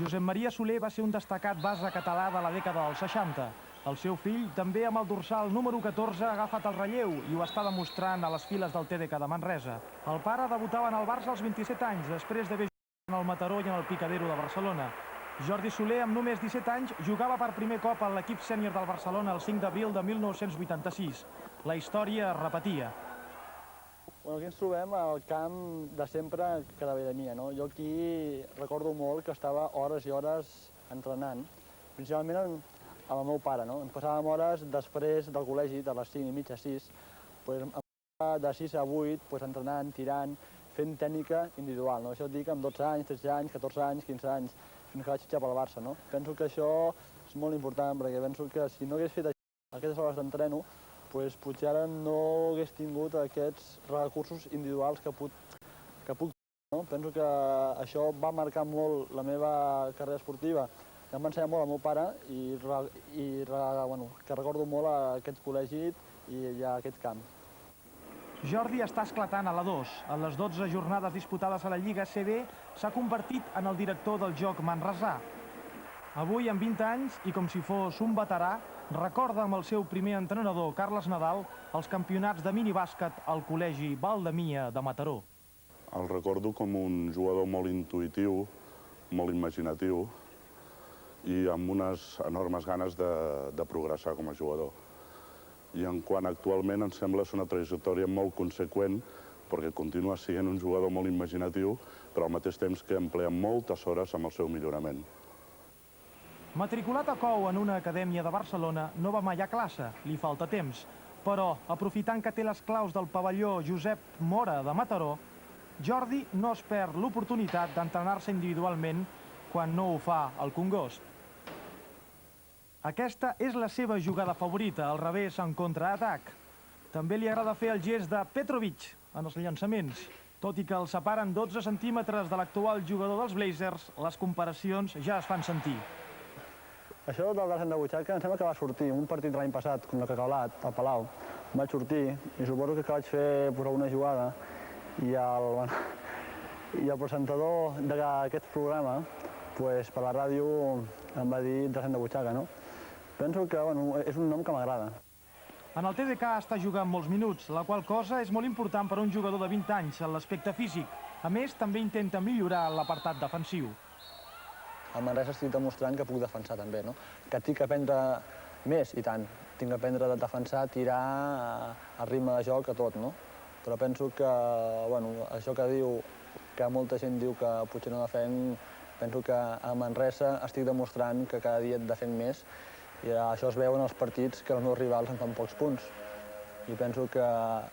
Josep Maria Soler va ser un destacat base català de la dècada dels 60. El seu fill, també amb el dorsal número 14, ha agafat el relleu i ho està demostrant a les files del TDK de Manresa. El pare debutava en el Barça als 27 anys, després d'haver jugat en el Mataró i en el Picadero de Barcelona. Jordi Soler, amb només 17 anys, jugava per primer cop a l'equip sènior del Barcelona el 5 d'abril de 1986. La història es repetia. Aquí ens trobem al camp de sempre que de venia. Jo aquí recordo molt que estava hores i hores entrenant, principalment amb el meu pare. Ens passàvem hores després del col·legi, de les 5:30, 6, de 6 a 8, entrenant, tirant, fent tècnica individual. Això et dic amb 12 anys, 13 anys, 14 anys, 15 anys, fins que vaig fitxar pel Barça. Penso que això és molt important, perquè penso que si no hagués fet aquestes hores d'entreno, potser ara no hagués tingut aquests recursos individuals que puc tenir. Penso que això va marcar molt la meva carrera esportiva, que em va ensenyar molt el meu pare i que recordo molt aquest col·legi i aquest camp. Jordi està esclatant a la 2. A les 12 jornades disputades a la Lliga CB s'ha convertit en el director del joc manresà. Avui, amb 20 anys, i com si fos un veterà, recorda amb el seu primer entrenador, Carles Nadal, els campionats de minibàsquet al Col·legi Valdemia de Mataró. El recordo com un jugador molt intuïtiu, molt imaginatiu i amb unes enormes ganes de progressar com a jugador. I en quant actualment em sembla és una trajectòria molt conseqüent perquè continua sent un jugador molt imaginatiu, però al mateix temps que emplea moltes hores amb el seu millorament. Matriculat a Cou en una acadèmia de Barcelona, no va mai a classe, li falta temps. Però, aprofitant que té les claus del pavelló Josep Mora de Mataró, Jordi no es perd l'oportunitat d'entrenar-se individualment quan no ho fa al Congost. Aquesta és la seva jugada favorita, al revés en contraatac. També li agrada fer el gest de Petrovic en els llançaments. Tot i que el separen 12 centímetres de l'actual jugador dels Blazers, les comparacions ja es fan sentir. Això del descens de butxaca em sembla que va sortir un partit l'any passat contra Cacaolat, al Palau. Vaig sortir i suposo que vaig fer una jugada i el presentador d'aquest programa per la ràdio em va dir descens de butxaca. Penso que és un nom que m'agrada. En el TDK està jugant molts minuts, la qual cosa és molt important per a un jugador de 20 anys en l'aspecte físic. A més, també intenta millorar l'apartat defensiu. A Manresa estic demostrant que puc defensar també, que tinc que aprendre més, i tant. Tinc que aprendre a defensar, tirar, el ritme de joc, a tot, Però penso que, això que diu, que molta gent diu que potser no defenc, penso que a Manresa estic demostrant que cada dia he de fer més i això es veu en els partits que els meus rivals em fan pocs punts. I penso que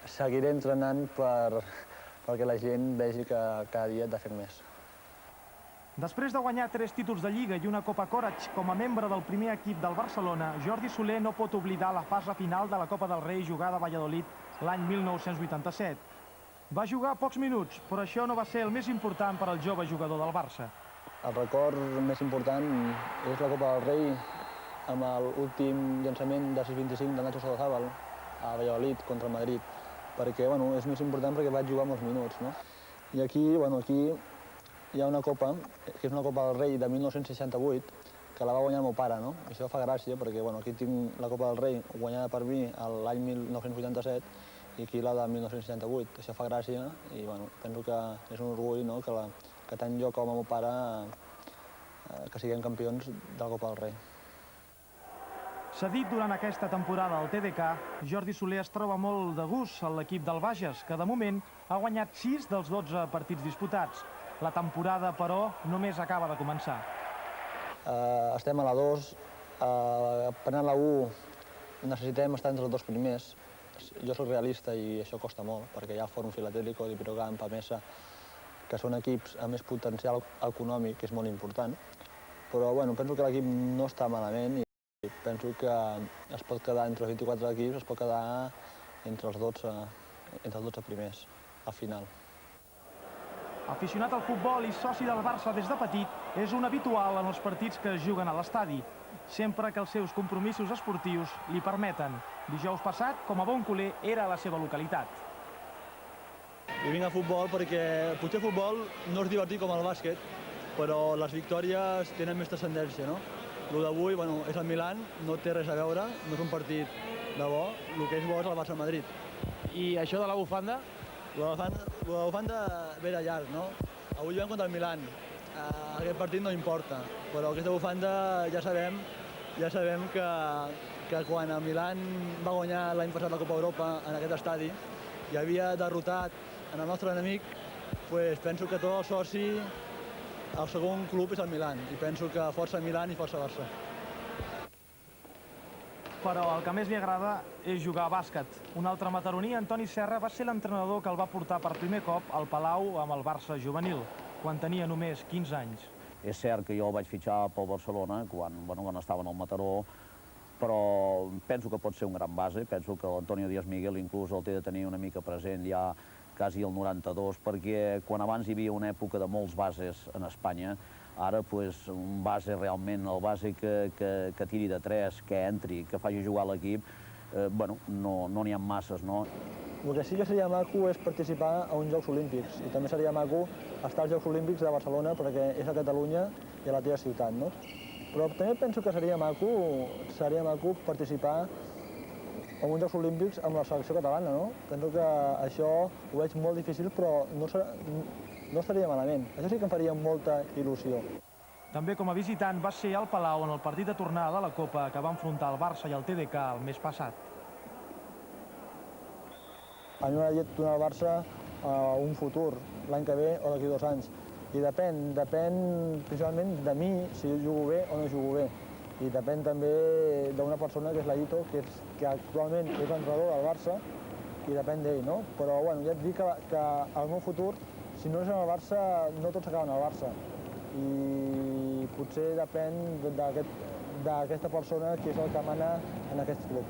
seguiré entrenant perquè la gent vegi que cada dia he de fer més. Després de guanyar 3 títols de Lliga i una Copa Courage com a membre del primer equip del Barcelona, Jordi Soler no pot oblidar la fase final de la Copa del Rei jugada a Valladolid l'any 1987. Va jugar pocs minuts, però això no va ser el més important per al jove jugador del Barça. El record més important és la Copa del Rei amb l'últim llançament de 6-25 de Nacho Solozábal a Valladolid contra el Madrid, perquè és més important perquè vaig jugar molts minuts. I aquí hi ha una copa, que és una Copa del Rei de 1968, que la va guanyar el meu pare. Això fa gràcia, perquè aquí tinc la Copa del Rei guanyada per mi l'any 1987 i aquí la de 1968. Això fa gràcia i penso que és un orgull que tant jo com el meu pare que siguem campions de la Copa del Rei. Cedit durant aquesta temporada al TDK, Jordi Soler es troba molt de gust a l'equip del Bages, que de moment ha guanyat 6 dels 12 partits disputats. La temporada, però, només acaba de començar. Estem a la 2, per anar a la 1 necessitem estar entre els 2 primers. Jo soc realista i això costa molt, perquè hi ha Fòrum Filatèlico, Dipirogam, Pamesa, que són equips amb més potencial econòmic, que és molt important. Però penso que l'equip no està malament i penso que es pot quedar entre els 24 equips, es pot quedar entre els 12 primers, al final. Aficionat al futbol i soci del Barça des de petit, és un habitual en els partits que es juguen a l'estadi, sempre que els seus compromisos esportius li permeten. Dijous passat, com a bon culer, era a la seva localitat. Jo vinc a futbol perquè potser el futbol no és divertit com el bàsquet, però les victòries tenen més transcendència, no? El d'avui, bueno, és el Milan, no té res a veure, no és un partit de bo, el que és bo és el Barça-Madrid. I això de la bufanda? La bufanda ve de llarg, no? Avui juguem contra el Milan, aquest partit no importa, però aquesta bufanda ja sabem que quan el Milan va guanyar l'any passat la Copa Europa en aquest estadi i havia derrotat en el nostre enemic, pues penso que tot el soci, el segon club és el Milan, i penso que força Milan i força Barça. Però el que més li agrada és jugar a bàsquet. Un altre mataroní, Antoni Serra, va ser l'entrenador que el va portar per primer cop al Palau amb el Barça juvenil, quan tenia només 15 anys. És cert que jo el vaig fitxar pel Barcelona quan estava en el Mataró, però penso que pot ser un gran base. Penso que l'Antonio Díaz Miguel inclús el té de tenir una mica present ja quasi el 92, perquè quan abans hi havia una època de molts bases en Espanya, ara un base realment, el base que tiri de 3, que entri, que faci jugar l'equip, no n'hi ha masses, no? El que sí que seria maco és participar a uns Jocs Olímpics, i també seria maco estar als Jocs Olímpics de Barcelona, perquè és a Catalunya i a la teva ciutat, no? Però també penso que seria maco participar a uns Jocs Olímpics amb la selecció catalana, no? Penso que això ho veig molt difícil, però no estaria malament. Això sí que em faria molta il·lusió. També com a visitant va ser al Palau en el partit de tornada de la Copa que va enfrontar el Barça i el TDK el mes passat. A mi m'agradaria tornar al Barça a un futur, l'any que ve o d'aquí 2 anys. I depèn principalment de mi, si jo jugo bé o no jugo bé. I depèn també d'una persona que és l'Aito, que actualment és l'entrenador del Barça, i depèn d'ell, no? Però bueno, ja et dic que el meu futur, si no és en el Barça, no tots acaben al Barça. I potser depèn d'aquesta persona que és el que mana en aquest club.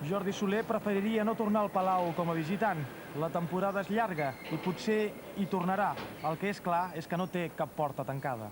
Jordi Soler preferiria no tornar al Palau com a visitant. La temporada és llarga i potser hi tornarà. El que és clar és que no té cap porta tancada.